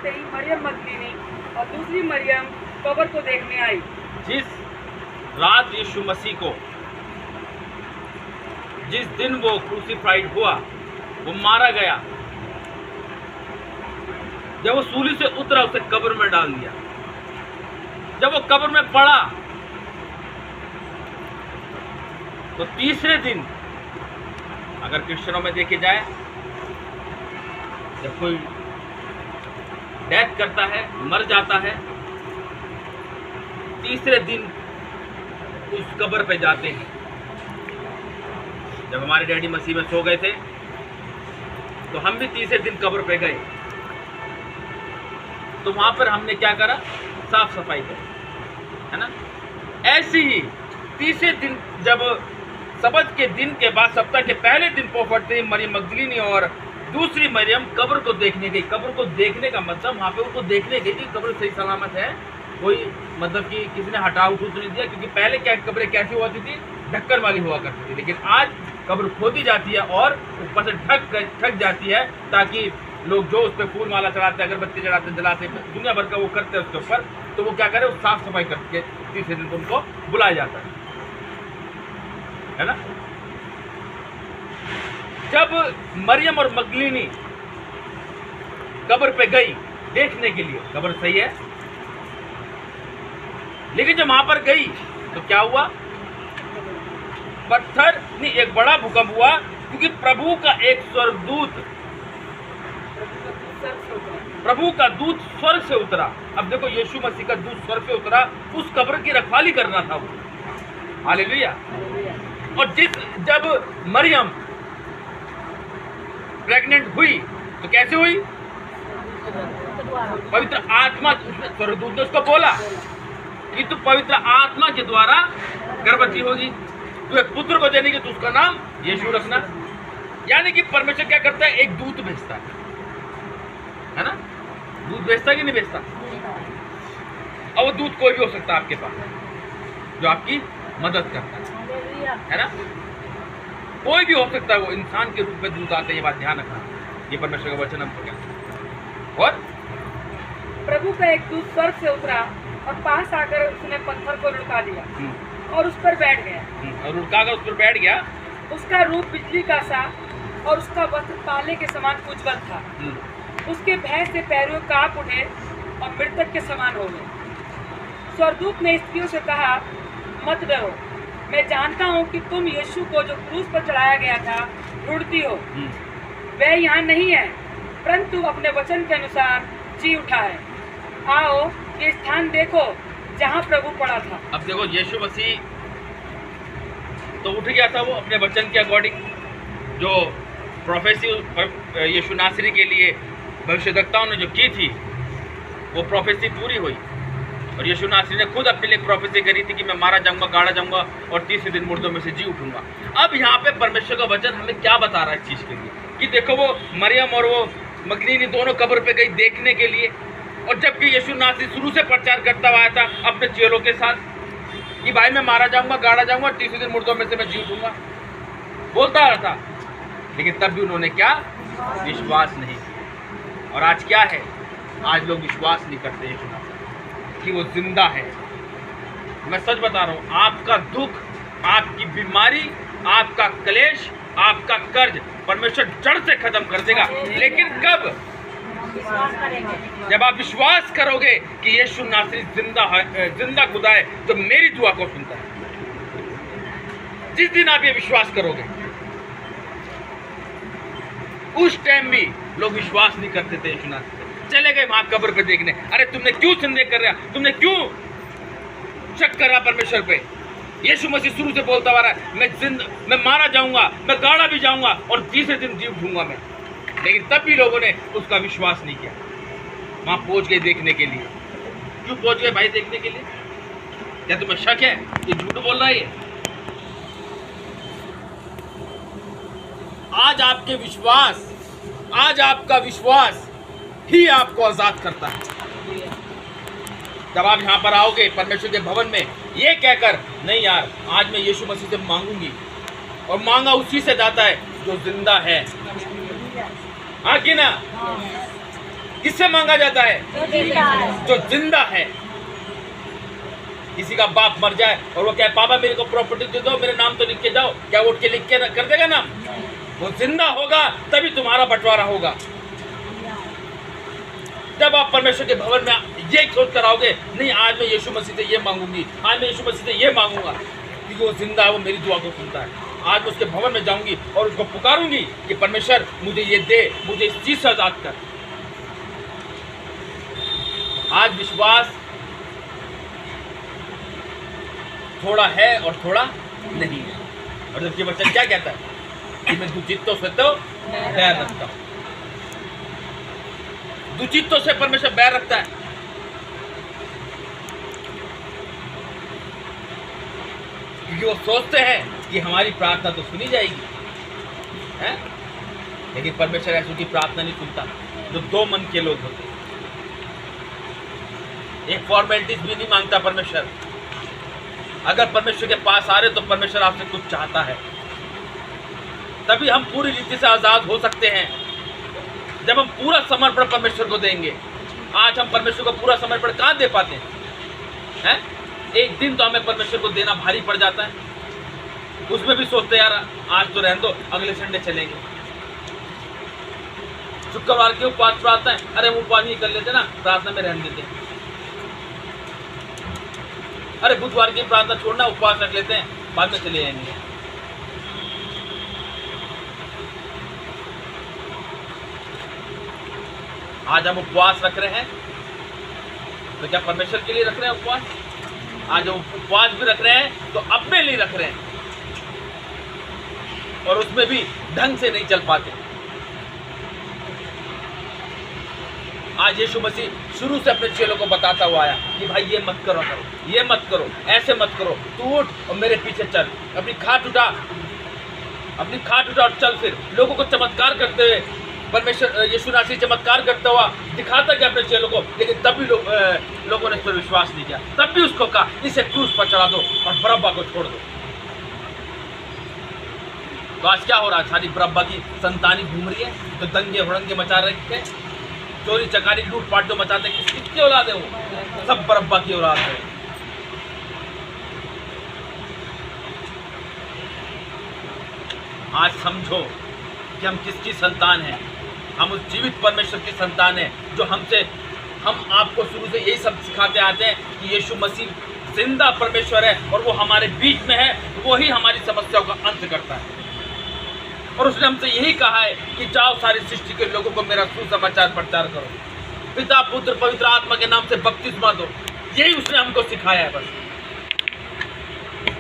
होते ही मरियम मगदलीनी और दूसरी मरियम कब्र को देखने आई। जिस रात यीशु मसीह को, जिस दिन वो क्रूसीफाइड हुआ, वो मारा गया, जब वो सूली से उतरा उसे कब्र में डाल दिया। जब वो कब्र में पड़ा तो तीसरे दिन, अगर क्रिश्चियनों में देखे जाए, जब कोई डेथ करता है, मर जाता है, तीसरे दिन उस कब्र पे जाते हैं। जब हमारे डैडी मसीह में सो गए थे तो हम भी तीसरे दिन कब्र पे गए, तो वहां पर हमने क्या करा? साफ सफाई करी, है ना। ऐसे ही तीसरे दिन, जब सबत के दिन के बाद, सप्ताह के पहले दिन पोफटते मरियम मगदलीनी और दूसरी मरियम कब्र को देखने गई। कब्र को देखने का मतलब वहाँ पे उनको देखने गई कि कब्र सही सलामत है, कोई मतलब कि किसी ने हटाओ उठू तो नहीं दिया, क्योंकि पहले क्या कब्रें कैसी होती थी? ढक्कन वाली हुआ करती थी, लेकिन आज कब्र खोदी जाती है और ऊपर से ढक जाती है, ताकि लोग जो उस पर फूल माला चढ़ाते, अगरबत्ती चढ़ाते, जलाते, दुनिया भर का वो करते हैं उसके ऊपर, तो वो क्या करे? वो साफ सफाई करके तीसरे दिन उनको बुलाया जाता है ना। जब मरियम और मगदलीनी कब्र पे गई देखने के लिए, कब्र सही है, लेकिन जब वहां पर गई तो क्या हुआ? पत्थर नहीं, एक बड़ा भूकंप हुआ, क्योंकि प्रभु का एक स्वर्गदूत, प्रभु का दूत स्वर्ग से उतरा। अब देखो, यीशु मसीह का दूत स्वर्ग से उतरा, उस कब्र की रखवाली करना था वो। हालेलुया। और जब मरियम प्रेग्नेंट हुई तो कैसे हुई? पवित्र आत्मा, स्वर्गदूत ने उसको बोला कि तू पवित्र आत्मा के द्वारा गर्भवती होगी, तू एक पुत्र को देने की, तो उसका नाम यीशु रखना। यानी कि परमेश्वर क्या करता है? एक दूत भेजता है ना। दूत भेजता कि नहीं भेजता? और वो दूत कोई भी हो सकता है आपके पास, जो आपकी मदद करता है ना। कोई भी हो सकता है, वो इंसान के रूप में दूत आते हैं, ये बात ध्यान रखना। ये परमेश्वर का वचन हमको क्या। और प्रभु का एक दूत स्वर्ग से उतरा और पास आकर उसने पत्थर को लुढ़का दिया और उस पर बैठ गया। और लुढ़काकर उस पर बैठ गया। उसका रूप बिजली का सा और उसका वस्त्र ताले के समान उज्ज्वल था। उसके भय से पैरों कांप उठे और मृतक के समान हो गए। स्वर्गदूत ने स्त्रियों से कहा, मत डरो, मैं जानता हूँ कि तुम यीशु को जो क्रूस पर चढ़ाया गया था ढूंढती हो। वह यहाँ नहीं है, परंतु अपने वचन के अनुसार जी उठा है। आओ ये स्थान देखो जहाँ प्रभु पड़ा था। अब देखो, यीशु मसीह तो उठ गया था, वो अपने वचन के अकॉर्डिंग, जो प्रोफेसी यीशु नासरी के लिए भविष्यवक्ताओं ने जो की थी, वो प्रोफेसी पूरी हुई। और यीशु नासरी ने खुद अपने लिए प्रोफेसी करी थी कि मैं मारा जाऊंगा, गाड़ा जाऊंगा और तीसरे दिन मुर्दों में से जी उठूंगा। अब यहाँ पे परमेश्वर का वचन हमें क्या बता रहा है इस चीज़ के लिए, कि देखो, वो मरियम और वो मगदलीनी दोनों कब्र पे गई देखने के लिए, और जबकि यीशु नासरी शुरू से प्रचार करता हुआ आया था अपने चेलों के साथ कि भाई मैं मारा जाऊंगा, गाड़ा जाऊंगा, तीसरे दिन मुर्दों में से मैं जी उठूंगा, बोलता रहा था। लेकिन तब भी उन्होंने क्या? विश्वास नहीं किया। और आज क्या है? आज लोग विश्वास नहीं करते यीशु नासरी कि वो जिंदा है। मैं सच बता रहा हूँ, आपका दुख, आपकी बीमारी, आपका क्लेश, आपका कर्ज परमेश्वर जड़ से खत्म कर देगा। लेकिन कब? जब आप विश्वास करोगे कि यीशु नासरी जिंदा है, जिंदा खुदा है जो मेरी दुआ को सुनता है। जिस दिन आप ये विश्वास करोगे, उस टाइम भी लोग विश्वास नहीं करते थे यीशु नासरी। चले गए वहां कब्र पे देखने। अरे तुमने क्यों संदेह कर रहा? तुमने क्यों शक कर रहा परमेश्वर पे? यीशु मसीह शुरू से बोलता आ रहा है, मैं मारा जाऊंगा, मैं गाड़ा भी जाऊंगा और तीसरे दिन जी उठूंगा मैं। लेकिन तब भी लोगों ने उसका विश्वास नहीं किया। वहां पहुंच गए देखने के लिए। क्यों पहुंच गए भाई देखने के लिए? क्या तुम्हें शक है ये झूठ बोल रहा है? ये आज आपका विश्वास ही आपको आजाद करता है। जब आप यहाँ पर आओगे परमेश्वर के भवन में, ये कहकर, नहीं यार आज मैं यीशु मसीह से मांगूंगी, और मांगा उसी से जाता है जो जिंदा है। हाँ कि ना? किससे मांगा जाता है? जो जिंदा है। किसी का बाप मर जाए और वो क्या पापा मेरे को प्रॉपर्टी दे दो, मेरे नाम तो लिख के जाओ, क्या उठ के लिख के कर देगा नाम? वो जिंदा होगा तभी तुम्हारा बंटवारा होगा। जब आप परमेश्वर के भवन में ये सोच कर आओगे, नहीं आज मैं यीशु मसीह से ये मांगूंगी, आज मैं यीशु मसीह से ये मांगूंगा, क्योंकि वो जिंदा है, वो मेरी दुआ को सुनता है। आज मैं उसके भवन में जाऊंगी और उसको पुकारूंगी कि परमेश्वर मुझे ये दे, मुझे इस चीज से आजाद कर। आज विश्वास थोड़ा है और थोड़ा नहीं है। और जबकि वचन क्या कहता है कि मैं दुचित्तों से तो बैर रखता हूं। दुचित्तों से परमेश्वर बैर रखता है। क्योंकि वो सोचते हैं कि हमारी प्रार्थना तो सुनी जाएगी, है? लेकिन परमेश्वर ऐसों की प्रार्थना नहीं सुनता जो दो मन के लोग होते हैं। एक फॉर्मेलिटीज भी नहीं मांगता परमेश्वर। अगर परमेश्वर के पास आ रहे तो परमेश्वर आपसे कुछ चाहता है, तभी हम पूरी रीति से आजाद हो सकते हैं, जब हम पूरा समर्पण परमेश्वर को देंगे। आज हम परमेश्वर को पूरा समर्पण कहाँ दे पाते हैं? एक दिन तो हमें परमेश्वर को देना भारी पड़ जाता है, उसमें भी सोचते हैं यार आज तो रहने दो, अगले संडे चलेंगे। शुक्रवार के उपवास प्रार्थना है, अरे वो उपवास नहीं कर लेते ना, प्रार्थना में रहने देते हैं। अरे बुधवार की प्रार्थना छोड़ना, उपवास रख लेते हैं, बाद में चले जाएंगे। आज हम उपवास रख रहे हैं तो क्या परमेश्वर के लिए रख रहे हैं उपवास? आज हम उपवास भी रख रहे हैं तो अपने लिए रख रहे हैं, और उसमें भी ढंग से नहीं चल पाते। आज यीशु मसीह शुरू से अपने चेलों को बताता हुआ आया कि भाई ये मत करो, ये मत करो, ऐसे मत करो, तू उठ और मेरे पीछे चल, अपनी खाट उठा और चल। फिर लोगों को चमत्कार करते हुए परमेश्वर यीशु नासरी चमत्कार करता हुआ दिखाता कि अपने चेलों को, लेकिन तब भी लोगों ने इस पर विश्वास नहीं किया। तब भी उसको कहा इसे क्रूस पर चढ़ा दो और बरअब्बा को छोड़ दो। तो आज क्या हो रहा है? सारी बरअब्बा की संतानी घूम रही है, तो दंगे हुड़ंगे मचा रहे थे, चोरी चकारी लूटपाट जो मचाते, किसकी औलाद है वो? सब बरअब्बा की औलाद है। आज समझो कि हम किसकी संतान हैं। हम उस जीवित परमेश्वर की संतान हैं, जो हम आपको शुरू से यही सब सिखाते आते हैं कि यीशु मसीह जिंदा परमेश्वर है और वो हमारे बीच में है, वो ही हमारी समस्याओं का अंत करता है। और उसने हमसे यही कहा है कि जाओ सारी सृष्टि के लोगों को मेरा सुसमाचार प्रचार करो, पिता पुत्र पवित्र आत्मा के नाम से बपतिस्मा दो। यही उसने हमको सिखाया है बस,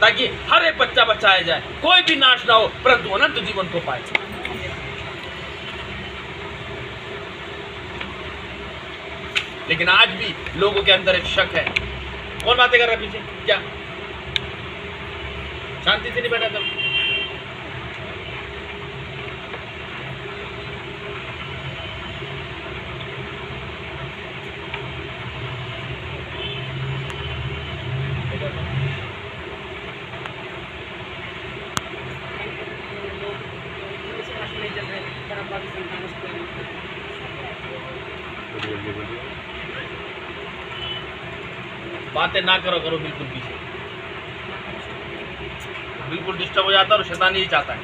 ताकि हर एक बच्चा बचाया जाए, कोई भी नाश ना हो, परंतु अनंत जीवन को पाए। लेकिन आज भी लोगों के अंदर एक शक है। कौन बातें कर रहा है पीछे? क्या शांति से नहीं बैठा था? बातें ना करो बिल्कुल पीछे, बिल्कुल डिस्टर्ब हो जाता है। और शैतान यही चाहता है,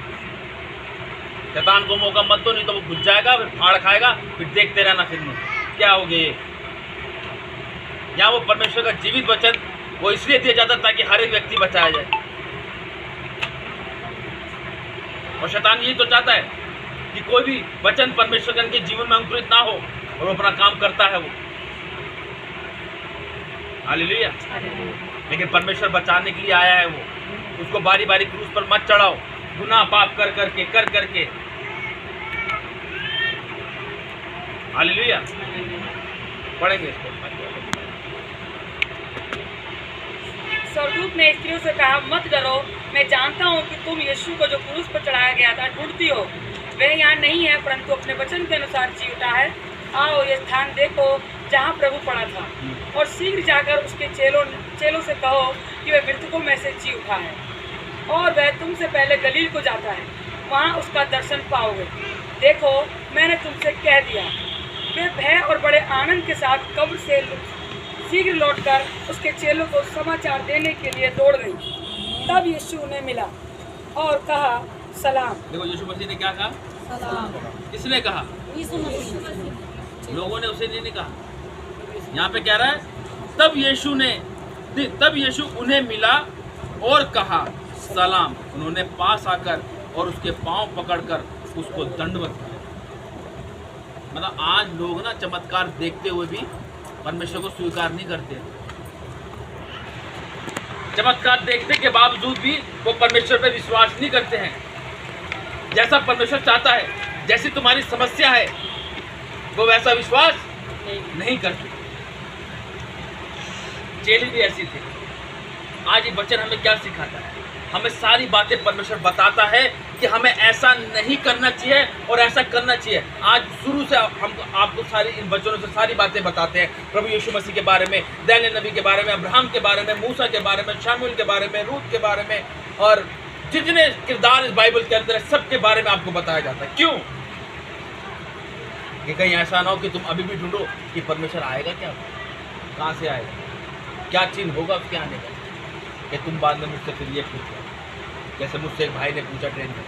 शैतान को मौका मत दो, नहीं तो वो घुस जाएगा, फिर फाड़ खाएगा, फिर देखते रहना फिर में क्या हो गए। यहाँ वो परमेश्वर का जीवित वचन वो इसलिए दिया जाता ताकि हर एक व्यक्ति बचाया जाए। और शैतान यही तो चाहता है कि कोई भी वचन परमेश्वर के जीवन में अंकुरित ना हो, और वो अपना काम करता है वो। हालेलुया। लेकिन परमेश्वर बचाने के लिए आया है वो, उसको बारी बारी क्रूस पर मत चढ़ाओ, गुनाह पाप कर करके। हालेलुया। पढ़ेंगे इसको। स्वर्गदूत ने स्त्रियों से कहा, मत डरो, मैं जानता हूँ कि तुम यीशु को जो क्रूस पर चढ़ाया गया था ढूंढती हो। वह यहाँ नहीं है, परंतु अपने वचन के अनुसार जी उठा है। आओ ये स्थान देखो जहाँ प्रभु पड़ा था, और शीघ्र जाकर उसके चेलों से कहो कि वह मृतकों में से जी उठा है, और वह तुमसे पहले गलील को जाता है, वहाँ उसका दर्शन पाओगे। देखो मैंने तुमसे कह दिया। वे भय और बड़े आनंद के साथ कब्र से शीघ्र लौटकर उसके चेलों को समाचार देने के लिए दौड़ गई। तब यीशु उन्हें मिला और कहा, सलाम। देखो यीशु मसीह ने क्या कहा? सलाम। किसने कहा? यीशु मसीह। लोगों ने उसे नहीं कहा। यहाँ पे कह रहा है तब यीशु उन्हें मिला और कहा सलाम। उन्होंने पास आकर और उसके पांव पकड़कर उसको दंडवत किया। मतलब आज लोग ना चमत्कार देखते हुए भी परमेश्वर को स्वीकार नहीं करते। चमत्कार देखने के बावजूद भी वो परमेश्वर पर विश्वास नहीं करते हैं। जैसा परमेश्वर चाहता है, जैसी तुम्हारी समस्या है, वो वैसा विश्वास नहीं करते। चेले भी ऐसी थे। आज ये वचन हमें क्या सिखाता है? हमें सारी बातें परमेश्वर बताता है कि हमें ऐसा नहीं करना चाहिए और ऐसा करना चाहिए। आज शुरू से हम आपको सारी इन वचनों से सारी बातें बताते हैं। प्रभु यीशु मसीह के बारे में, दानियल नबी के बारे में, अब्राहम के बारे में, मूसा के बारे में, शामुएल के बारे में, रूत के बारे में, और जितने किरदार इस बाइबल के अंदर है सबके बारे में आपको बताया जाता है। क्यों? कि कहीं ऐसा ना हो कि तुम अभी भी ढूंढो कि परमेश्वर आएगा क्या, कहाँ से आएगा, क्या चिन्ह होगा उसके आने का। कि तुम बाद में मुझसे फिर ये पूछो, जैसे मुझसे एक भाई ने पूछा ट्रेन में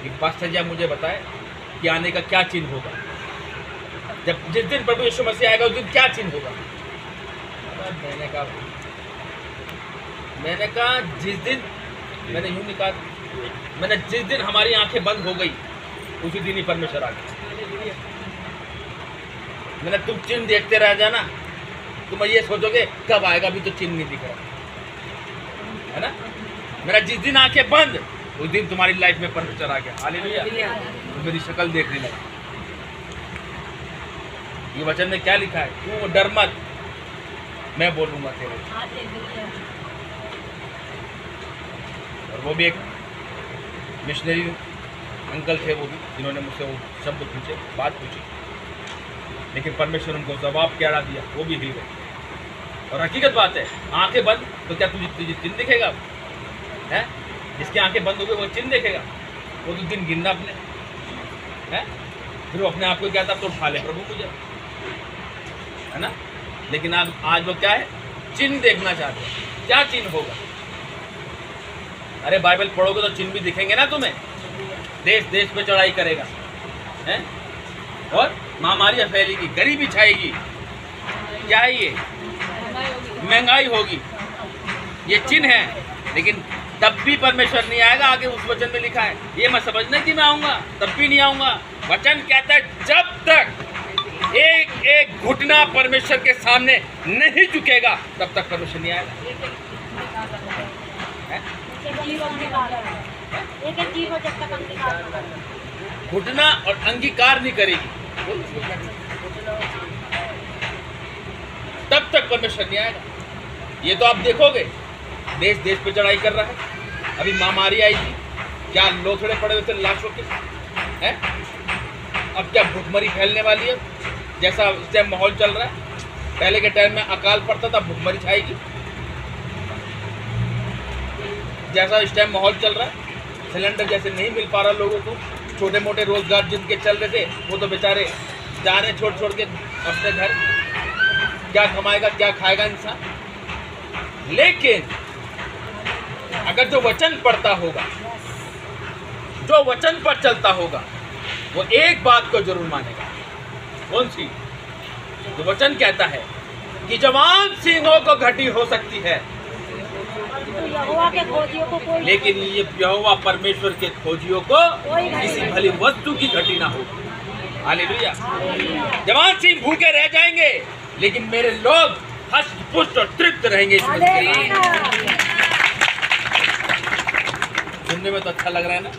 कि पास्टर जी मुझे बताए कि आने का क्या चिन्ह होगा, जब जिस दिन प्रभु यीशु मसीह आएगा उस दिन क्या चिन्ह होगा। मैंने कहा जिस दिन जिस दिन हमारी आंखें बंद हो गई उसी दिन ही परमेश्वर आ गया। मैंने तुम चिन्ह देखते रह जाना, तुम ये सोचोगे कब आएगा, अभी तो चिन्ह नहीं दिख रहा है ना। मेरा जिस दिन आंखें बंद उस दिन तुम्हारी लाइफ में परमेश्वर आ गया। हालेलुया। तो मेरी शक्ल देखने लगा। ये वचन में क्या लिखा है? तू डर मत, मैं बोलूंगा तेरे। और वो भी एक मिशनरी अंकल थे, वो भी जिन्होंने मुझसे वो शब्द पूछे, बात पूछी, लेकिन परमेश्वर उनको जवाब क्या दिया, वो भी हिल गए। और हकीकत बात है, आंखें बंद तो क्या तुझे चिन्ह दिखेगा? है जिसकी आंखें बंद हो गई वो चिन्ह देखेगा? वो तो दिन गिनना अपने है, फिर वो अपने आप को क्या था तो उठा ले प्रभु मुझे, है ना। लेकिन आज वो क्या है? चिन्ह देखना चाहते हैं। क्या चिन्ह होगा? अरे बाइबल पढ़ोगे तो चिन्ह भी दिखेंगे ना तुम्हें। देश देश पे चढ़ाई करेगा, हैं? और महामारियां फैलेगी, गरीबी छाएगी, क्या है ये? महंगाई होगी। ये चिन्ह है। लेकिन तब भी परमेश्वर नहीं आएगा। आगे उस वचन में लिखा है, ये मत समझना कि मैं आऊंगा, तब भी नहीं आऊंगा। वचन कहता है जब तक एक एक घुटना परमेश्वर के सामने नहीं झुकेगा तब तक परमेश्वर नहीं आएगा। घुटना और अंगीकार नहीं करेगी तब तक परमेश्वर नहीं आएगा। ये तो आप देखोगे, देश देश पे चढ़ाई कर रहा है। अभी महामारी आई थी, क्या लोथड़े पड़े हुए थे लाशों के, हैं? अब क्या भुखमरी फैलने वाली है? जैसा इस टाइम माहौल चल रहा है, पहले के टाइम में अकाल पड़ता था, भुखमरी छाएगी। जैसा इस टाइम माहौल चल रहा है, सिलेंडर जैसे नहीं मिल पा रहा लोगों को, छोटे मोटे रोजगार जिनके चल रहे थे वो तो बेचारे जा रहे छोड़ छोड़ के अपने घर। क्या कमाएगा, क्या खाएगा इंसान? लेकिन अगर जो वचन पढ़ता होगा, जो वचन पर चलता होगा, वो एक बात को जरूर मानेगा। कौन सी? जो वचन कहता है कि जवान सिंहों को घटी हो सकती है, यहोवा के खोजियों को कोई, लेकिन ये यहोवा परमेश्वर के खोजियों को किसी भली वस्तु की घटी ना होगी। हालेलुया। जवान सिंह भूखे रह जाएंगे, लेकिन मेरे लोग हष्ट पुष्ट और तृप्त रहेंगे। सुनने में तो अच्छा लग रहा है ना,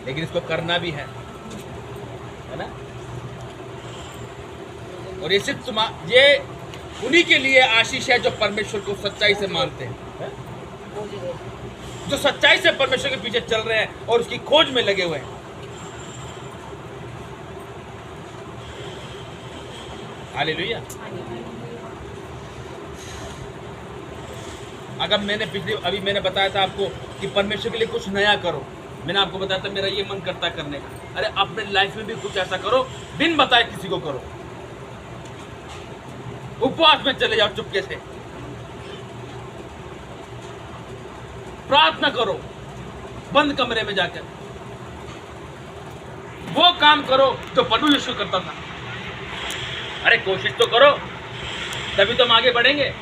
लेकिन इसको करना भी है ना। और ये सिर्फ ये उन्हीं के लिए आशीष है जो परमेश्वर को सच्चाई से मानते हैं, जो सच्चाई से परमेश्वर के पीछे चल रहे हैं और उसकी खोज में लगे हुए हैं। हालेलुया। अगर मैंने अभी मैंने बताया था आपको कि परमेश्वर के लिए कुछ नया करो, मैंने आपको बताया था मेरा ये मन करता करने का। अरे अपने लाइफ में भी कुछ ऐसा करो, बिन बताए किसी को करो। उपवास में चले जाओ चुपके से, प्रार्थना करो बंद कमरे में जाकर, वो काम करो जो प्रभु यीशु करता था। अरे कोशिश तो करो, तभी तो हम आगे बढ़ेंगे।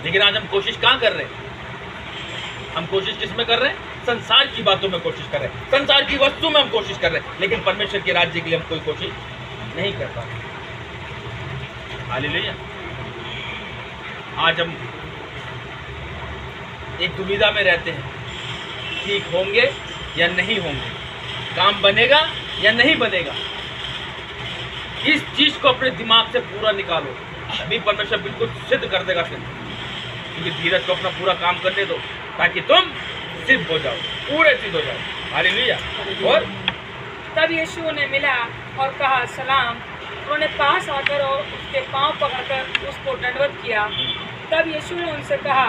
लेकिन आज हम कोशिश कहां कर रहे हैं? हम कोशिश किस में कर रहे हैं? संसार की बातों में कोशिश कर रहे हैं, संसार की वस्तु में हम कोशिश कर रहे हैं, लेकिन परमेश्वर के राज्य के लिए हम कोई कोशिश नहीं कर पा रहे। हालेलुया। आज हम एक दुविधा में रहते हैं, ठीक होंगे या नहीं होंगे, काम बनेगा या नहीं बनेगा। इस चीज को अपने दिमाग से पूरा निकालो, अभी परमेश्वर बिल्कुल सिद्ध कर देगा सिद्ध। क्योंकि धीरज को अपना पूरा काम करने दो ताकि तुम सिद्ध हो जाओ, पूरे सिद्ध हो जाओ। हालेलुया। और तब यीशु ने मिला और कहा सलाम। उन्होंने पास आकर और उसके पांव पकड़कर उसको दंडवत किया। तब यीशु ने उनसे कहा,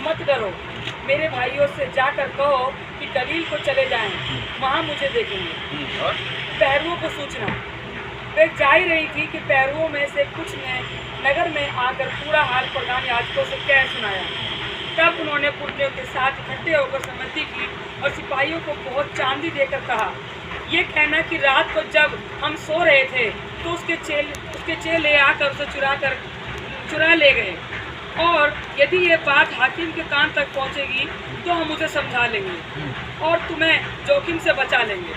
मत डरो, मेरे भाइयों से जाकर कहो कि गलील को चले जाएं, वहाँ मुझे देखेंगे। और पैरुओं को सूचना। वे जा ही रही थी कि पैरुओं में से कुछ ने नगर में आकर पूरा हाल प्रधान याजकों से कह सुनाया। तब उन्होंने पुरनियों के साथ इकट्ठे होकर सम्मति की और सिपाहियों को बहुत चांदी देकर कहा, ये कहना कि रात को जब हम सो रहे थे तो उसके चेले आकर उसे चुरा ले गए, और यदि ये बात हाकिम के कान तक पहुंचेगी तो हम उसे समझा लेंगे और तुम्हें जोखिम से बचा लेंगे।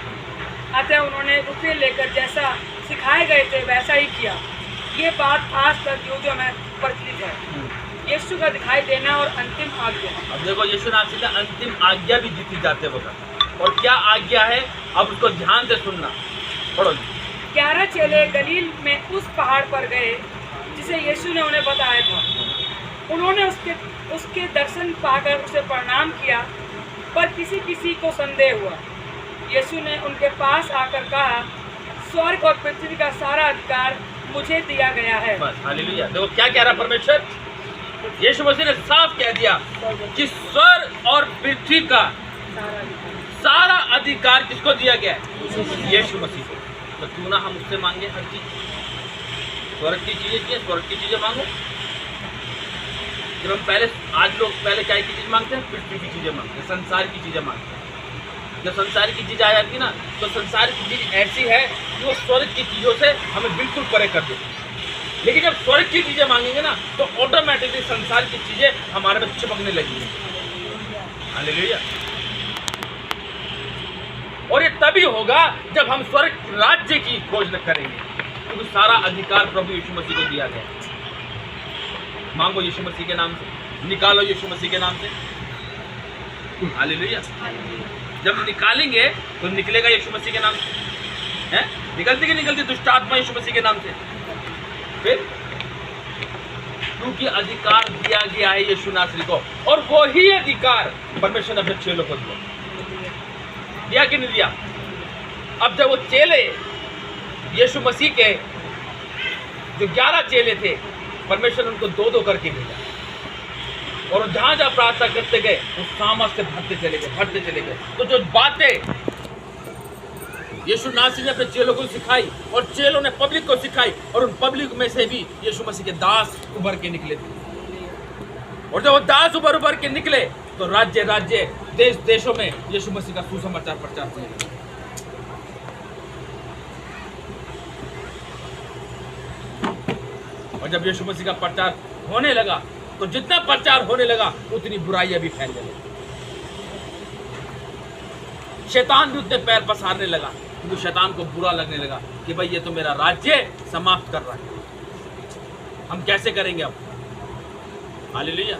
अतः उन्होंने रुपये लेकर जैसा सिखाए गए थे वैसा ही किया। ये बात आज तक यूदों में प्रचलित है। यीशु का दिखाई देना और अंतिम आज्ञा। अब देखो यीशु नासरी ने अंतिम आज्ञा भी दी थी जाते वक्त, और क्या आज्ञा है अब उसको ध्यान से सुनना। पढ़ो। 11 चेले गलील में उस पहाड़ पर गए जिसे यीशु ने उन्हें बताया था। उन्होंने उसके दर्शन पाकर उसे प्रणाम किया, पर किसी को संदेह हुआ। यीशु ने उनके पास आकर कहा, स्वर्ग और पृथ्वी का सारा अधिकार मुझे दिया गया है। बस हालेलुया। देखो क्या कह रहा परमेश्वर, यीशु मसीह ने साफ कह दिया कि स्वर्ग और पृथ्वी का सारा अधिकार किसको दिया गया है? यीशु मसीह को। तो क्यों ना हम उससे मांगे हर चीज, स्वर्ग की चीजें चाहिए, स्वर्ग की चीजें मांगो। जब हम आज लोग पहले क्या की चीज मांगते हैं? पृथ्वी की चीजें मांगते हैं, संसार की चीजें मांगते हैं। जब संसार की चीज आ जाती है ना, तो संसार की चीज ऐसी है कि वो स्वर्ग की चीजों से हमें बिल्कुल परे कर देती है। लेकिन जब स्वर्ग की चीजें मांगेंगे ना, तो ऑटोमेटिकली संसार की चीजें हमारे में चिपकने लगेंगी। हालेलुया। और ये तभी होगा जब हम स्वर्ग राज्य की खोज करेंगे, क्योंकि सारा अधिकार प्रभु यीशु मसीह को दिया गया। मांगो यीशु मसीह के नाम से, निकालो यीशु मसीह के नाम से। हालेलुया। जब निकालेंगे तो निकलेगा यीशु मसीह के नाम से। हैं? निकलती कि निकलती दुष्ट आत्मा यीशु मसीह के नाम से। फिर क्योंकि अधिकार दिया गया है यीशु नासरी को, और वो ही अधिकार परमेश्वर ने अपने चेलों को दिया कि नहीं दिया? अब जब वो चेले यीशु मसीह के जो 11 चेले थे, परमेश्वर ने उनको 2-2 करके भेजा, और जहां जहां प्रार्थना करते गए उस सामर्थ से भरते चले गए। तो जो बातें यीशु नासरी ने अपने चेलों को सिखाई और चेलों ने पब्लिक को सिखाई, और उन पब्लिक में से भी यीशु मसीह के दास उभर के निकले थे। और जब वो दास उभर के निकले तो राज्य देशों में यीशु मसीह का सुसमाचार प्रचार होने लगा। और जब यीशु मसीह का प्रचार होने लगा, तो जितना प्रचार होने लगा उतनी बुराइयां भी फैलने लगी। शैतान भी उतने पैर पसारने लगा, क्योंकि शैतान को बुरा लगने लगा कि भाई ये तो मेरा राज्य समाप्त कर रहा है, हम कैसे करेंगे अब। हालेलुया।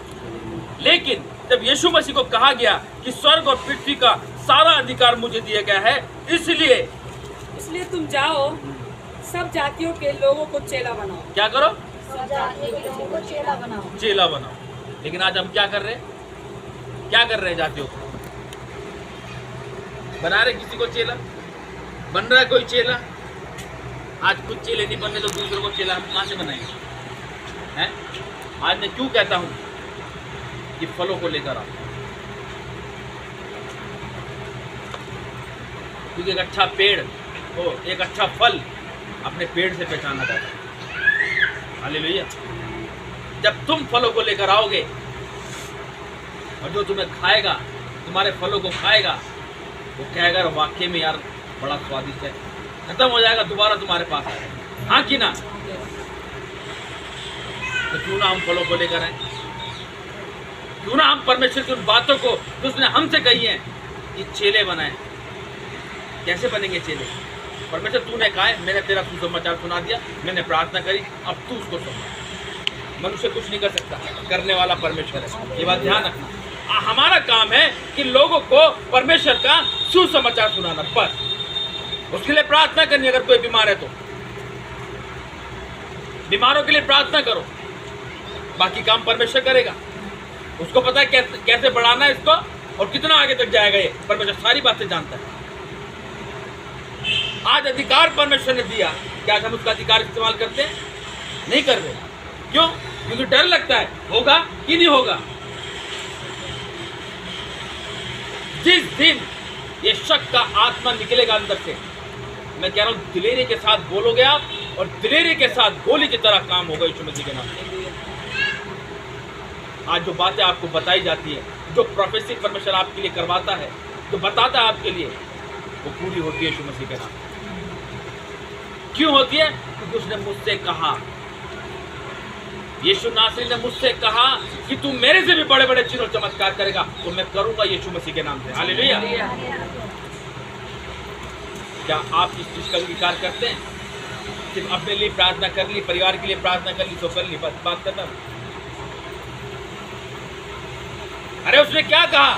लेकिन जब यीशु मसीह को कहा गया कि स्वर्ग और पृथ्वी का सारा अधिकार मुझे दिया गया है, इसलिए तुम जाओ, सब जातियों के लोगों को चेला बनाओ। क्या करो? सब जातियों के लोगों को चेला बनाओ। चेला बनाओ। लेकिन आज हम क्या कर रहे हैं? क्या कर रहे हैं? जातियों को बना रहे, किसी को चेला बन रहा है कोई चेला। आज खुद चेले नहीं बनने तो दूसरों को चेला हम कहाँ से बनाएंगे? हैं? आज मैं क्यों कहता हूँ कि फलों को लेकर आओ, क्योंकि एक अच्छा पेड़ हो, एक अच्छा फल अपने पेड़ से पहचाना जाता है। हालेलुया। जब तुम फलों को लेकर आओगे और जो तुम्हें खाएगा, तुम्हारे फलों को खाएगा, वो कहेगा वाकई में यार बड़ा स्वादिष्ट है, खत्म हो जाएगा, दोबारा तुम्हारे पास आएगा। हाँ कि ना? तो क्यों ना हम फलों को लेकर आए, क्यों ना हम परमेश्वर की उन बातों को जो उसने हमसे कही है कि चेले बनाए। कैसे बनेंगे चेले? परमेश्वर तूने कहा है, मैंने तेरा सुसमाचार सुना दिया, मैंने प्रार्थना करी, अब तू उसको सुन। मनुष्य कुछ नहीं कर सकता, करने वाला परमेश्वर है, ये बात ध्यान रखना। हमारा काम है कि लोगों को परमेश्वर का सुसमाचार सुनाना, बस। उसके लिए प्रार्थना करनी। अगर कोई बीमार है तो बीमारों के लिए प्रार्थना करो, बाकी काम परमेश्वर करेगा। उसको पता है कैसे बढ़ाना है इसको और कितना आगे तक जाएगा, ये परमेश्वर सारी बातें जानता है। आज अधिकार परमेश्वर ने दिया, क्या हम उसका अधिकार इस्तेमाल करते हैं? नहीं कर रहे। क्यों? क्योंकि डर लगता है, होगा कि नहीं होगा। जिस दिन ये शक का आत्मा निकलेगा अंदर से, मैं कह रहा हूं दिलेरी के साथ बोलोगे आप, और दिलेरी के साथ गोली की तरह काम होगा यीशु मसीह के नाम से। आज जो बातें आपको बताई जाती है, जो प्रोफेसी परमेश्वर आपके लिए करवाता है, जो बताता है आपके लिए, वो पूरी होती है यीशु मसीह के नाम। क्यों होती है? क्योंकि उसने मुझसे कहा, यीशु नासरी ने मुझसे कहा कि तू मेरे से भी बड़े बड़े चिन्ह और चमत्कार करेगा, तो मैं करूंगा यीशु मसीह के नाम से। हालेलुया। क्या आप इस चीज का अंगीकार करते हैं? सिर्फ अपने लिए प्रार्थना कर ली, परिवार के लिए प्रार्थना कर ली तो कर ली, बस बात खत्म। अरे उसने क्या कहा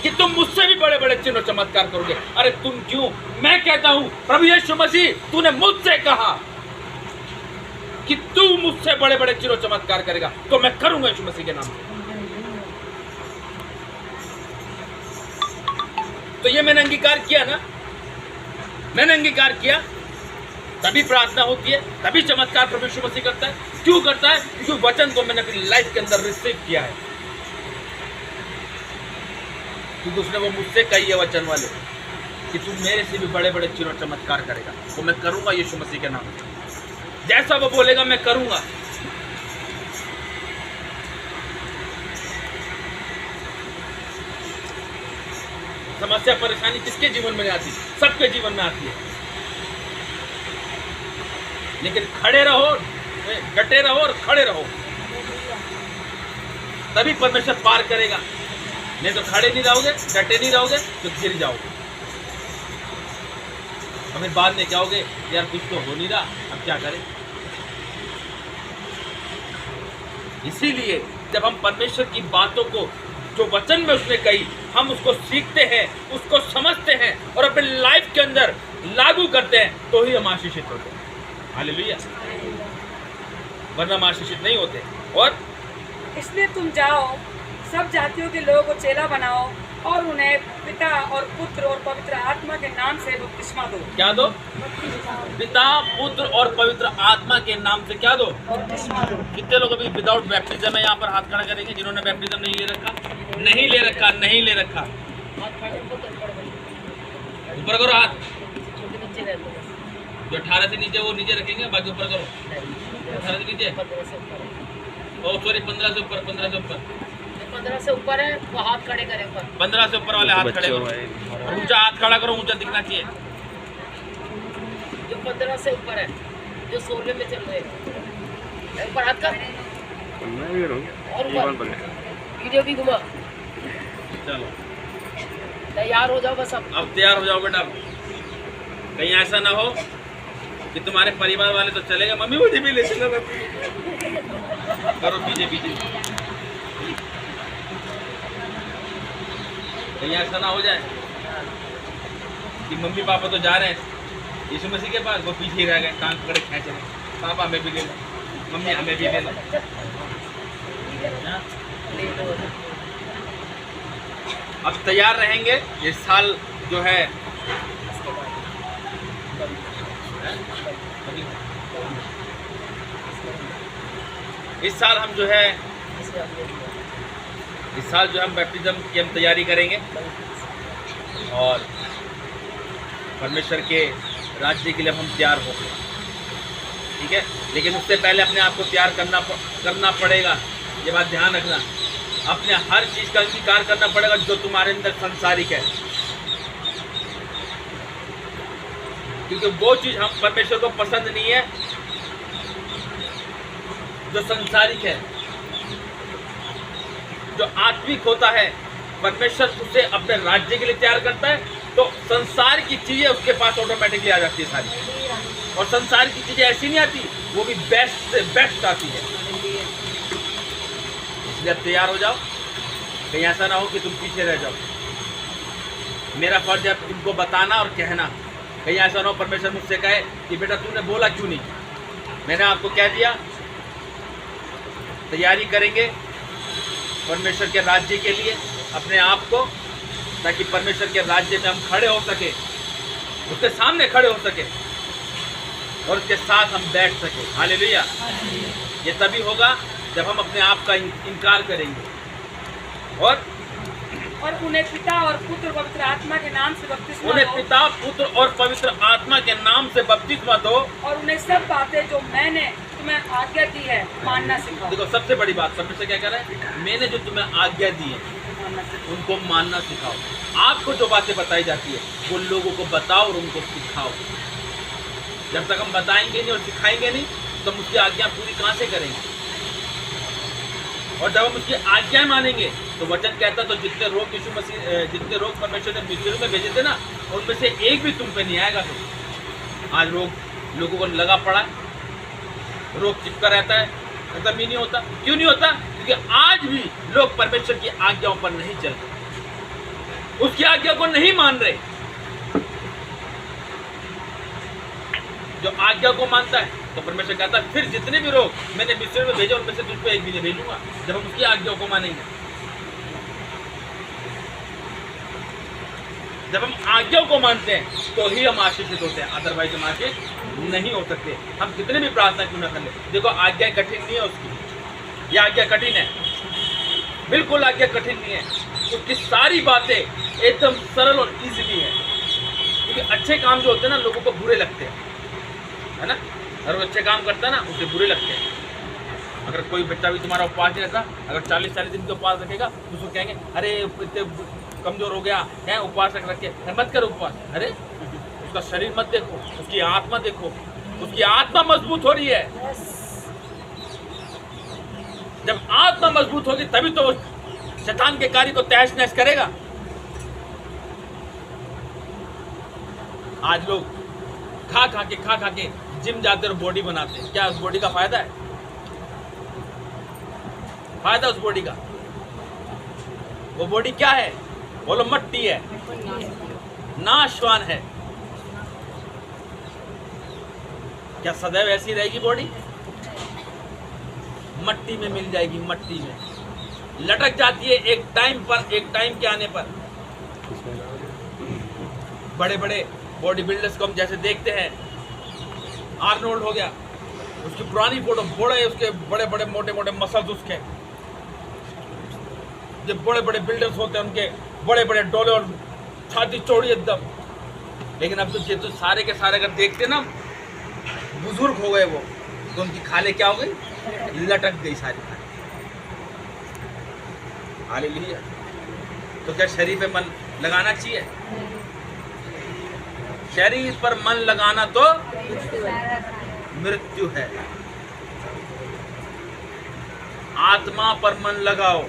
कि तुम मुझसे भी बड़े बड़े चिन्ह और चमत्कार करोगे। अरे तुम क्यों? मैं कहता हूं प्रभु यीशु मसीह, तूने मुझसे कहा कि तू मुझसे बड़े बड़े चिन्ह और चमत्कार करेगा, तो मैं करूंगा यीशु मसीह के नाम से। तो ये मैंने अंगीकार किया ना, मैंने अंगीकार किया, तभी प्रार्थना होती है, तभी चमत्कार प्रभु यीशु मसीह करता है। क्यों करता है? क्योंकि वचन को मैंने अपनी लाइफ के अंदर रिसीव किया है। क्योंकि उसने वो मुझसे कही है वचन वाले कि तू मेरे से भी बड़े बड़े चिन्ह और चमत्कार करेगा, तो मैं करूंगा यीशु मसीह के नाम से। जैसा वो बोलेगा मैं करूंगा। समस्या परेशानी किसके जीवन में आती? सबके जीवन में आती है। लेकिन खड़े रहो, डटे रहो और खड़े रहो, तभी परमेश्वर पार करेगा। नहीं तो खड़े नहीं रहोगे, डटे नहीं रहोगे तो गिर जाओगे। हमें बाद में क्या होगे, यार कुछ तो हो नहीं रहा, अब क्या करें। इसीलिए जब हम परमेश्वर की बातों को जो वचन में उसने कही, हम उसको सीखते हैं, उसको समझते हैं और अपने लाइफ के अंदर लागू करते हैं, तो ही हम आशीषित होते हैं। हालेलुया। वरना हम आशीषित नहीं होते। और इसलिए तुम जाओ, सब जातियों के लोगों को चेला बनाओ और उन्हें पिता और पुत्र और पवित्र आत्मा के नाम से बपतिस्मा दो। क्या दो? पिता, पुत्र और पवित्र आत्मा के नाम से क्या दो? कितने लोग अभी विदाउट बैप्टिज्म है? यहाँ पर हाथ खड़ा करेंगे जिन्होंने बैप्टिज्म नहीं ले रखा। नहीं ले रखा, नहीं ले रखा, ऊपर करो हाथ। जो 18 से नीचे वो नीचे रखेंगे, बाकी ऊपर करो। 18 से नीचे, ओ सॉरी 15 से ऊपर, 15 से ऊपर, 15 से ऊपर है वो हाथ खड़े करें ऊपर। 15 से ऊपर वाले हाथ खड़े करो। ऊंचा हाथ खड़ा करो, ऊंचा दिखना चाहिए। जो 15 से ऊपर है, जो 16 में चल रहे हैं, ऊपर हाथ कर और ऊपर वीडियो भी घुमा। चलो तैयार हो जाओ, बस अब तैयार हो जाओ बेटा। कहीं ऐसा ना हो कि तुम्हारे परिवार वाले तो चले गए, मम्मी मुझे भी ले चलो। करो पीछे पीछे, कहीं ऐसा ना हो जाए कि मम्मी पापा तो जा रहे हैं यीशु मसीह के पास, वो पीछे ही रह गए, टांग पकड़े खींच रहे, पापा हमें भी ले लो, मम्मी हमें भी ले लो। अब तैयार रहेंगे। इस साल जो है इस साल हम जो है इस साल जो हम बैप्टिज्म की हम तैयारी करेंगे और परमेश्वर के राज्य के लिए हम तैयार हो गए, ठीक है। लेकिन उससे पहले अपने आप को तैयार करना पड़ेगा। ये बात ध्यान रखना, अपने हर चीज़ का अंगीकार करना पड़ेगा जो तुम्हारे अंदर संसारिक है, क्योंकि वो चीज़ हम परमेश्वर को पसंद नहीं है जो संसारिक है। जो आत्मिक होता है परमेश्वर उसे अपने राज्य के लिए तैयार करता है, तो संसार की चीज़ें उसके पास ऑटोमेटिकली आ जाती है सारी, और संसार की चीज़ें ऐसी नहीं आती, वो भी बेस्ट से बेस्ट आती है। इसलिए अब तैयार हो जाओ, कहीं ऐसा ना हो कि तुम पीछे रह जाओ। मेरा फर्ज है तुमको बताना और कहना, कहीं ऐसा ना हो परमेश्वर मुझसे कहे कि बेटा तूने बोला क्यों नहीं। मैंने आपको कह दिया तैयारी करेंगे परमेश्वर के राज्य के लिए अपने आप को, ताकि परमेश्वर के राज्य में हम खड़े हो सके, उसके सामने खड़े हो सके और उसके साथ हम बैठ सके। हालेलुया। ये तभी होगा जब हम अपने आप का इनकार करेंगे और उन्हें पिता और पुत्र पवित्र आत्मा के नाम से बपतिस्मा दो। उन्हें पिता पुत्र और पवित्र आत्मा के नाम से बपतिस्मा दो और उन्हें सब बातें जो मैंने तुम्हें आज्ञा दी है मानना सिखाओ। देखो सबसे बड़ी बात परमेश्वर क्या कह रहा है, मैंने जो तुम्हें आज्ञा दी है उनको मानना सिखाओ। आपको जो बातें बताई जाती है वो लोगों को बताओ और उनको सिखाओ। जब तक हम बताएंगे नहीं और सिखाएंगे नहीं तो हम उसकी आज्ञा पूरी कहाँ से करेंगे। और जब हम उसकी आज्ञा मानेंगे तो वचन कहता तो जितने रोग परमेश्वर ने मिस्र में भेजे थे ना, उनमें से एक भी तुम पे नहीं आएगा। तो आज लोगों को लगा पड़ा है, रोग चिपका रहता है, खत्म ही नहीं होता। क्यों नहीं होता? क्योंकि आज भी लोग परमेश्वर की आज्ञाओं पर नहीं चल रहे, उसकी आज्ञा को नहीं मान रहे। जो आज्ञा को मानता है तो परमेश्वर कहता है फिर जितने भी रोग मैंने मिस्र में भेजे उनमें से तुझको एक भी नहीं भेजूंगा, जब हम उसकी आज्ञा को मानेंगे। जब हम आज्ञा को मानते हैं तो ही हम आशीषित होते हैं, अदरवाइज हम आशीष नहीं हो सकते। हम कितने भी प्रार्थना क्यों ना कर ले। देखो आज्ञा कठिन नहीं है उसकी, ये आज्ञा कठिन है, बिल्कुल आज्ञा कठिन नहीं है। उसकी सारी बातें एकदम सरल और इजीली है, क्योंकि अच्छे काम जो होते हैं ना लोगों को बुरे लगते हैं, है ना। अगर वो अच्छे काम करता है ना उसे बुरे लगते हैं। अगर कोई बच्चा भी तुम्हारा उपवास नहीं रहता, अगर 40-40 दिन के उपवास रखेगा तो उसको कहेंगे अरे इतने कमजोर हो गया है, उपवास रख के मत कर उपवास। अरे उसका शरीर मत देखो, उसकी आत्मा देखो, उसकी आत्मा मजबूत हो रही है। जब आत्मा मजबूत होगी तभी तो शैतान के कार्य को तहस नहस करेगा। आज लोग खा खा के जिम जाते और बॉडी बनाते हैं। क्या उस बॉडी का फायदा है? फायदा उस बॉडी का? वो बॉडी क्या है? बोलो मट्टी है, नाशवान है। क्या सदैव ऐसी रहेगी बॉडी? मट्टी में मिल जाएगी, मट्टी में लटक जाती है एक टाइम के आने पर। बड़े बड़े बॉडी बिल्डर्स को हम जैसे देखते हैं, आर्नोल्ड हो गया, उसकी पुरानी फोटो, उसके बड़े बड़े मोटे मोटे मसल्स, उसके जो बड़े बड़े बिल्डर्स होते हैं उनके बड़े बड़े डोले और छाती चौड़ी एकदम। लेकिन अब तो सारे के सारे अगर देखते ना बुजुर्ग हो गए वो, तो उनकी खाले क्या हो गई? लटक गई सारी खाले। हालेलुया। तो क्या शरीर पे मन लगाना चाहिए? शरीर पर मन लगाना तो मृत्यु है। आत्मा पर मन लगाओ।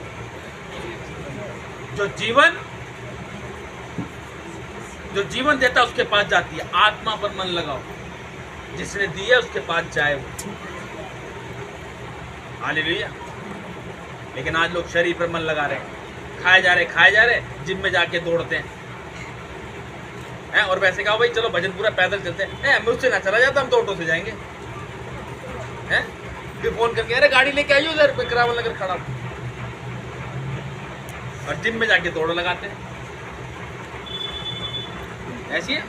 जो जीवन देता है उसके पास जाती है। आत्मा पर मन लगाओ, जिसने दिया उसके पास जाए वो। हालेलुया। लेकिन आज लोग शरीर पर मन लगा रहे हैं, खाए जा रहे, जिम में जाके दौड़ते हैं, और वैसे कहा भाई चलो भजन पूरा पैदल चलते हैं, मुझसे ना चला जाता, हम तो ऑटो से जाएंगे। हैं फिर फोन करके अरे गाड़ी लेके आइयो उधर करावल नगर खड़ा, और जिम में जाके दौड़ लगाते हैं। ऐसी है।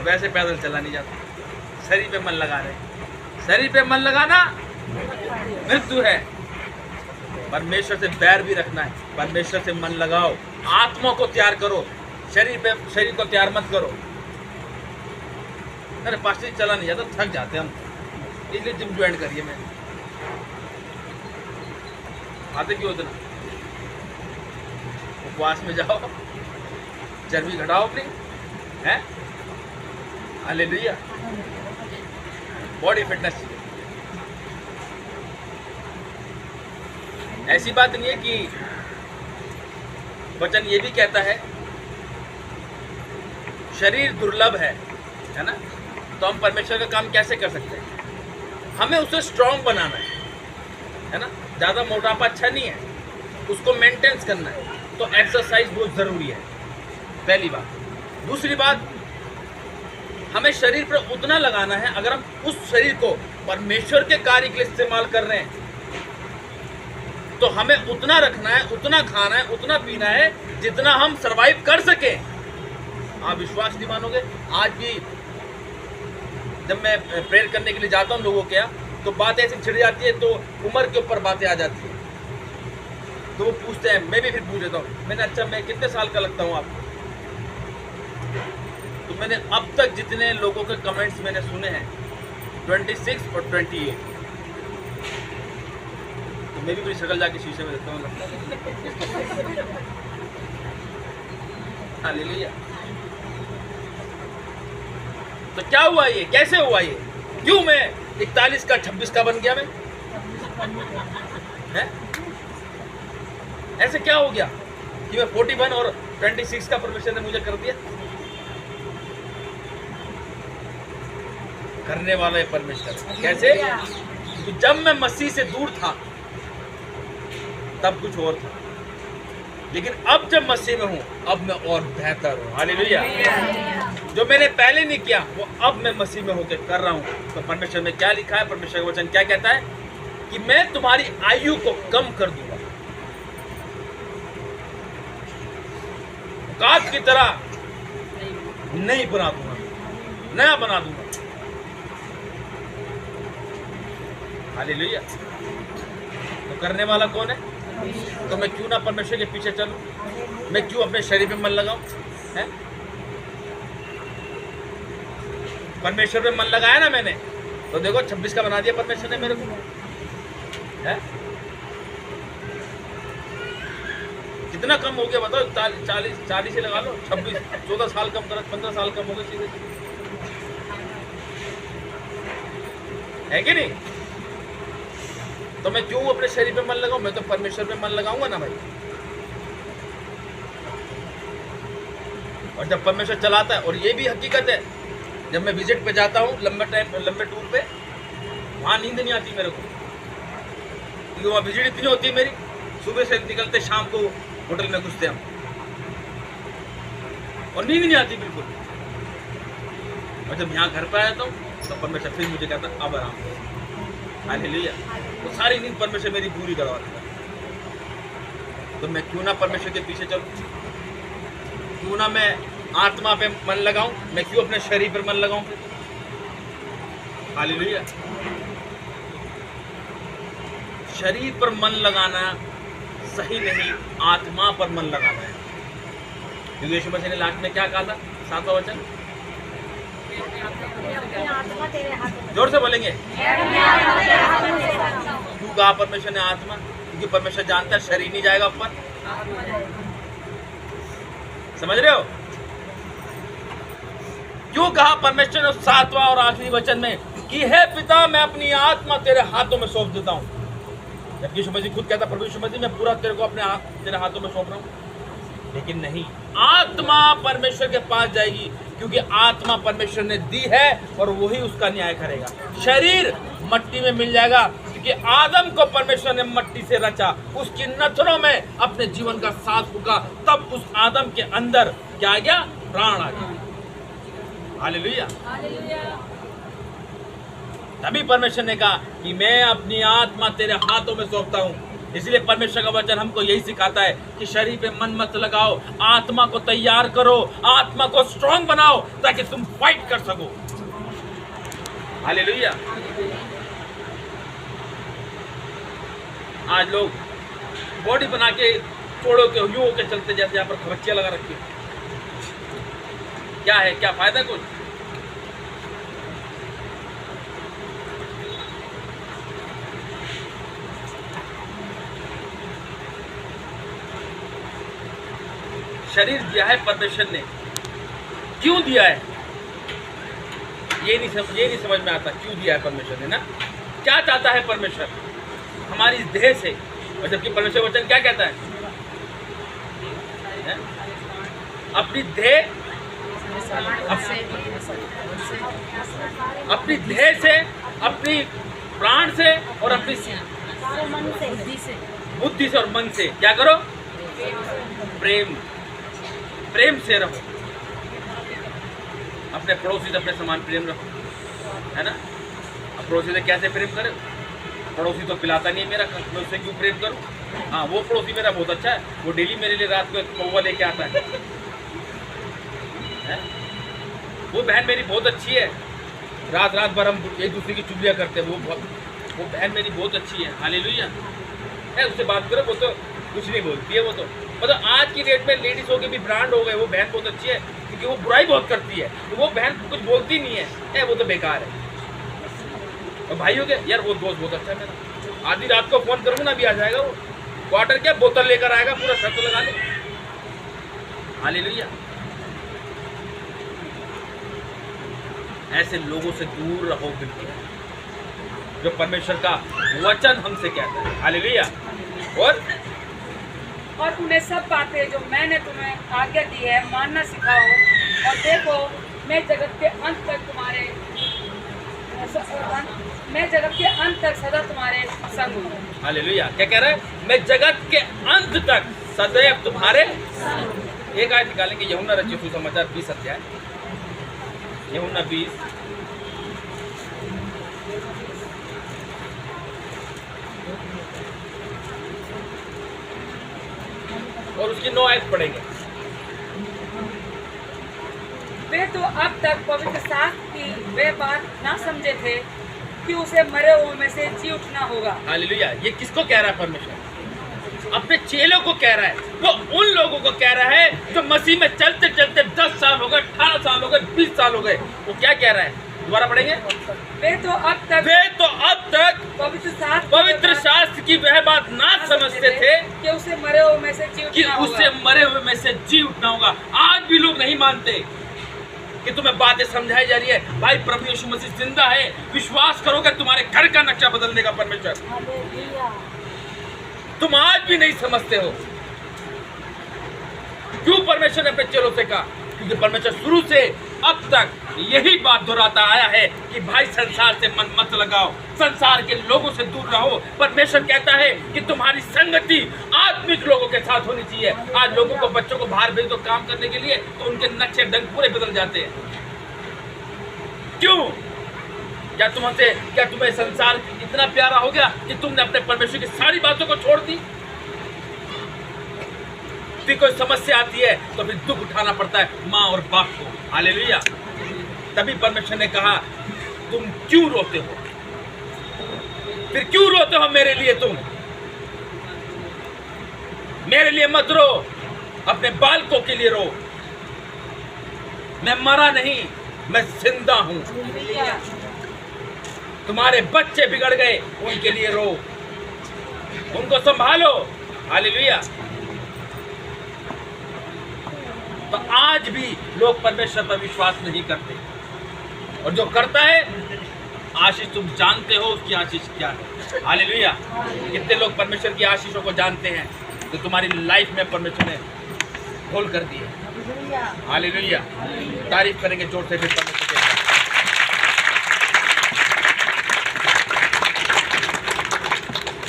वैसे पैदल चला नहीं जाता, शरीर पे मन लगा रहे हैं। शरीर पे मन लगाना मृत्यु है। परमेश्वर से बैर भी रखना है। परमेश्वर से मन लगाओ, आत्मा को तैयार करो, शरीर को तैयार मत करो। अरे पास्टर चला नहीं जाता, थक जाते हम, इसलिए जिम ज्वाइन करिए। मैं आते क्यों उतना? उपवास में जाओ, चर्बी घटाओ अपनी, है? हालेलुया। बॉडी फिटनेस चाहिए। ऐसी बात नहीं है कि वचन ये भी कहता है शरीर दुर्लभ है ना? तो हम परमेश्वर का काम कैसे कर सकते हैं? हमें उसे स्ट्रॉन्ग बनाना है ना? ज़्यादा मोटापा अच्छा नहीं है, उसको मेंटेन करना है। तो एक्सरसाइज बहुत ज़रूरी है, पहली बात। दूसरी बात, हमें शरीर पर उतना लगाना है, अगर हम उस शरीर को परमेश्वर के कार्य के लिए इस्तेमाल कर रहे हैं तो हमें उतना रखना है, उतना खाना है, उतना पीना है जितना हम सरवाइव कर सकें। आप विश्वास नहीं मानोगे, आज भी जब मैं प्रेयर करने के लिए जाता हूँ लोगों के यहाँ, तो बात ऐसी छिड़ जाती है, तो उम्र के ऊपर बातें आ जाती है। तो वो पूछते हैं, मैं भी फिर पूछ लेता हूँ, मैंने अच्छा मैं कितने साल का लगता हूँ आपको? तो मैंने अब तक जितने लोगों के कमेंट्स मैंने सुने हैं 26 और 28। तो मैं भी मेरी शक्ल जाके शीशे में देखता हूँ, लगता है हालेलुया। तो क्या हुआ ये, कैसे हुआ ये? क्यों मैं 41 का 26 का बन गया? मैं है? ऐसे क्या हो गया कि मैं 41 और 26 का परमेश्वर ने मुझे कर दिया? करने वाला है परमेश्वर। कैसे? कि जब मैं मसीह से दूर था तब कुछ और था, लेकिन अब जब मसीह में हूं अब मैं और बेहतर हूं। हालेलुया। जो मैंने पहले नहीं किया वो अब मैं मसीह में होकर कर रहा हूं। तो परमेश्वर में क्या लिखा है? परमेश्वर का वचन क्या कहता है? कि मैं तुम्हारी आयु को कम कर दूंगा, काट की तरह नहीं बना दूंगा, नया बना दूंगा। हालेलुया। तो करने वाला कौन है? तो मैं क्यों ना परमेश्वर के पीछे चलूं? मैं क्यों अपने शरीर पे मन लगाऊं? है? परमेश्वर पे मन लगाया ना मैंने, तो देखो 26 का बना दिया परमेश्वर ने मेरे को, है? कितना कम हो गया बताओ? 40 ही लगा लो, 26, 14 साल कम करो, 15 साल कम हो गए सीधे, है कि नहीं? तो मैं क्यों अपने शरीर पे मन लगाऊं? मैं तो परमेश्वर पे मन लगाऊंगा ना भाई। और जब परमेश्वर चलाता है, और ये भी हकीकत है, जब मैं विजिट पे जाता हूँ लंबे टूर पे, वहाँ नींद नहीं आती मेरे को, क्योंकि वहाँ विजिट इतनी होती है मेरी। सुबह से निकलते शाम को होटल में घुसते हम, और नींद नहीं आती बिल्कुल। और जब यहाँ घर पे आ जाता हूँ तो परमेश्वर फिर मुझे कहता अब आराम करो। हालेलुया। तो सारी नींद परमेश्वर मेरी पूरी करवाता है। तो मैं क्यों ना परमेश्वर के पीछे चलूं? क्यों ना मैं आत्मा पे मन लगाऊं? मैं क्यों अपने शरीर पर मन लगाऊं? हालेलुया। शरीर पर मन लगाना सही नहीं, आत्मा पर मन लगाना है। क्योंकि यीशु मसीह ने लास्ट में क्या कहा था? 7वां वचन जोर से बोलेंगे। क्यों कहा परमेश्वर ने आत्मा? क्योंकि परमेश्वर जानता है शरीर नहीं जाएगा ऊपर। समझ रहे हो? क्यों कहा परमेश्वर ने 7वां और आखिरी वचन में कि हे पिता, मैं अपनी आत्मा तेरे हाथों में सौंप देता हूं। जबकि यीशु मसीह खुद कहता, प्रभु यीशु मसीह मैं पूरा तेरे को तेरे हाथों में सौंप रहा हूं। लेकिन नहीं, आत्मा परमेश्वर के पास जाएगी, क्योंकि आत्मा परमेश्वर ने दी है और वही उसका न्याय करेगा। शरीर मट्टी में मिल जाएगा, क्योंकि आदम को परमेश्वर ने मट्टी से रचा, उसकी नथनों में अपने जीवन का सांस फूंका, तब उस आदम के अंदर क्या आ गया? प्राण आ गया। हालेलुया। तभी परमेश्वर ने कहा कि मैं अपनी आत्मा तेरे हाथों में सौंपता हूं। इसलिए परमेश्वर का वचन हमको यही सिखाता है कि शरीर पे मन मत लगाओ, आत्मा को तैयार करो, आत्मा को स्ट्रांग बनाओ, ताकि तुम फाइट कर सको। हालेलुया। आज लोग बॉडी बना के छोड़ो के यूं होके चलते जैसे यहाँ पर खबच्चियाँ लगा रखी हैं। क्या है, क्या फायदा कुछ? शरीर दिया है परमेश्वर ने, क्यों दिया है ये नहीं समझ में आता। क्यों दिया है परमेश्वर ने ना? क्या चाहता है परमेश्वर हमारी इस देह से? और जबकि परमेश्वर वचन क्या कहता है? अपनी देह से, अपनी प्राण से और अपनी बुद्धि से और मन से क्या करो? प्रेम से रहो। अपने पड़ोसी से अपने समान प्रेम रखो, है ना? अब पड़ोसी से कैसे प्रेम करें? पड़ोसी तो पिलाता नहीं है मेरा, मैं उससे क्यों प्रेम करूं? हाँ, वो पड़ोसी मेरा बहुत अच्छा है, वो डेली मेरे लिए रात को एक पौवा लेके आता है। वो बहन मेरी बहुत अच्छी है, रात भर हम एक दूसरे की चुगलियाँ करते हैं। वो बहन मेरी बहुत अच्छी है, हालेलुया है। उससे बात करो, वो तो कुछ नहीं बोलती है। वो तो मतलब आज की डेट में लेडीज हो के भी ब्रांड हो गए। वो बहन बहुत अच्छी है क्योंकि वो बुराई बहुत करती है, तो वो बहन कुछ बोलती नहीं है, वो तो बेकार है। और भाई हो गया यार, वो दोस्त बहुत अच्छा है मेरा, आधी रात को फोन करूँगा ना, अभी आ जाएगा वो क्वार्टर, क्या बोतल लेकर आएगा, पूरा शर्त लगा ले। हालेलुया। ऐसे लोगों से दूर रहो बिल्कुल, जो परमेश्वर का वचन हमसे कहता है। हालेलुया। और उन्हें सब बातें जो मैंने तुम्हें आज्ञा दी है मानना सिखाओ, और देखो मैं जगत के अंत तक सदा तुम्हारे संग हूँ। हालेलुया। क्या कह रहा है? मैं जगत के अंत तक सदैव तुम्हारे। एक आयत निकालेंगे, यूहन्ना रचित सुसमाचार 20 अध्याय, यूहन्ना 20 और उसकी 9 आयत पढ़ेंगे। वे तो अब तक पवित्र शास्त्र की वे बात ना समझे थे कि उसे मरे हुए में से जी उठना होगा। हालेलुया। ये किसको कह रहा है परमेश्वर? अपने चेलों को कह रहा है। वो उन लोगों को कह रहा है जो मसीह में चलते चलते 10 साल हो गए, 18 साल हो गए, 20 साल हो गए। वो क्या कह रहा है? दोबारा पढ़ेंगे। वे तो अब तक पवित्र शास्त्र की वह बात ना समझते थे कि उसे मरे हुए में से जी उठना होगा। आज भी लोग नहीं मानते कि तुम्हें बातें समझाई जा रही है। भाई, प्रभु यीशु मसीह जिंदा है, विश्वास करोगे तुम्हारे घर का नक्शा बदल देगा परमेश्वर। तुम आज भी नहीं समझते हो। क्यों परमेश्वर ने अपने चेलों से कहा? क्योंकि परमेश्वर शुरू से अब तक यही बात दोहराता आया है कि भाई संसार से मन मत लगाओ, संसार के लोगों से दूर रहो। परमेश्वर कहता है कि तुम्हारी संगति आत्मिक लोगों के साथ होनी चाहिए। आज लोगों को, बच्चों को बाहर भेज दो काम करने के लिए, तो उनके नक्शे ढंग पूरे बदल जाते हैं। क्यों? क्या तुम्हें संसार इतना प्यारा हो गया कि तुमने अपने परमेश्वर की सारी बातों को छोड़ दी? फिर कोई समस्या आती है तो फिर दुख उठाना पड़ता है माँ और बाप को। हालेलुया। तभी परमेश्वर ने कहा, तुम क्यों रोते हो? फिर क्यों रोते हो मेरे लिए? तुम मेरे लिए मत रो, अपने बालकों के लिए रो। मैं मरा नहीं, मैं जिंदा हूं। तुम्हारे बच्चे बिगड़ गए, उनके लिए रो, उनको संभालो। हालेलुया। तो आज भी लोग परमेश्वर पर विश्वास नहीं करते, और जो करता है, आशीष तुम जानते हो उसकी आशीष क्या है। हालेलुया। कितने लोग परमेश्वर की आशीषों को जानते हैं जो तुम्हारी लाइफ में परमेश्वर ने खोल कर दी है। हालेलुया। तारीफ करेंगे जोर से फिर परमेश्वर के।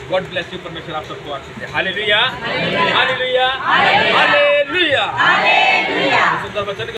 God bless you. परमेश्वर आप सबको आशीष दे। हालेलुया, हालेलुया, हालेलुया। सुंदर वचन